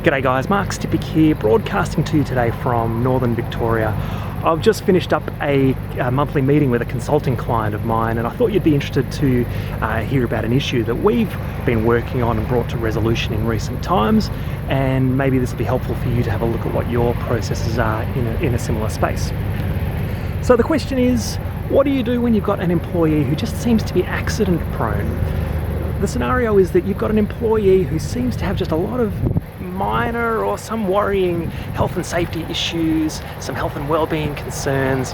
G'day guys, Mark Stipic here, broadcasting to you today from Northern Victoria. I've just finished up a monthly meeting with a consulting client of mine, and I thought you'd be interested to hear about an issue that we've been working on and brought to resolution in recent times, and maybe this will be helpful for you to have a look at what your processes are in a similar space. So the question is, what do you do when you've got an employee who just seems to be accident prone? The scenario is that you've got an employee who seems to have just a lot of minor or some worrying health and safety issues, some health and wellbeing concerns,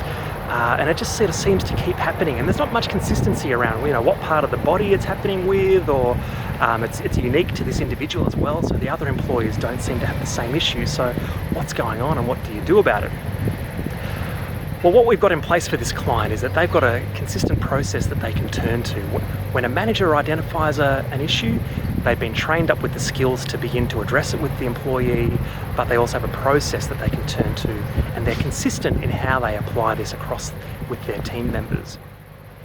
and it just sort of seems to keep happening. And there's not much consistency around, what part of the body it's happening with, or it's unique to this individual as well. So the other employees don't seem to have the same issue. So what's going on, and what do you do about it? Well, what we've got in place for this client is that they've got a consistent process that they can turn to. When a manager identifies an issue, they've been trained up with the skills to begin to address it with the employee, but they also have a process that they can turn to, and they're consistent in how they apply this across with their team members.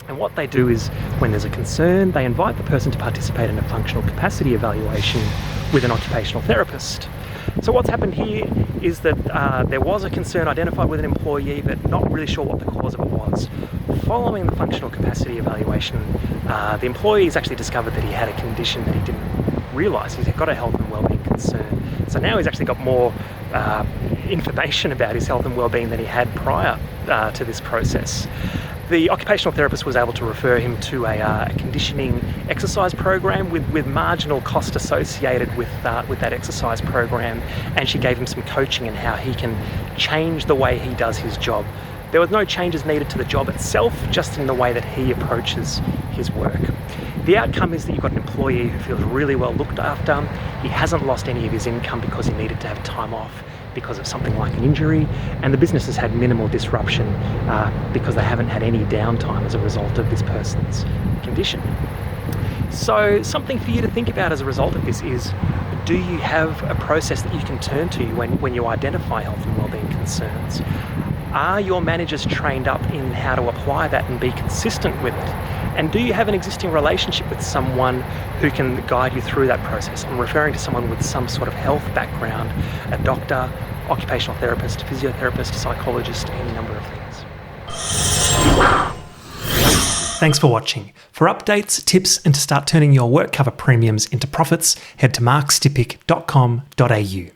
And what they do is, when there's a concern, they invite the person to participate in a functional capacity evaluation with an occupational therapist. So what's happened here is that there was a concern identified with an employee, but not really sure what the cause of it was. Following the functional capacity evaluation, the employee has actually discovered that he had a condition that he didn't realise. He's got a health and wellbeing concern. So now he's actually got more information about his health and wellbeing than he had prior to this process. The occupational therapist was able to refer him to a conditioning exercise program with marginal cost associated with that exercise program, and she gave him some coaching in how he can change the way he does his job. There was no changes needed to the job itself, just in the way that he approaches his work. The outcome is that you've got an employee who feels really well looked after. He hasn't lost any of his income because he needed to have time off because of something like an injury, and the business has had minimal disruption because they haven't had any downtime as a result of this person's condition. So something for you to think about as a result of this is, do you have a process that you can turn to when you identify health and wellbeing concerns? Are your managers trained up in how to apply that and be consistent with it? And do you have an existing relationship with someone who can guide you through that process? I'm referring to someone with some sort of health background, a doctor, occupational therapist, physiotherapist, psychologist, any number of things. Thanks for watching. For updates, tips, and to start turning your work cover premiums into profits, head to markstipic.com.au.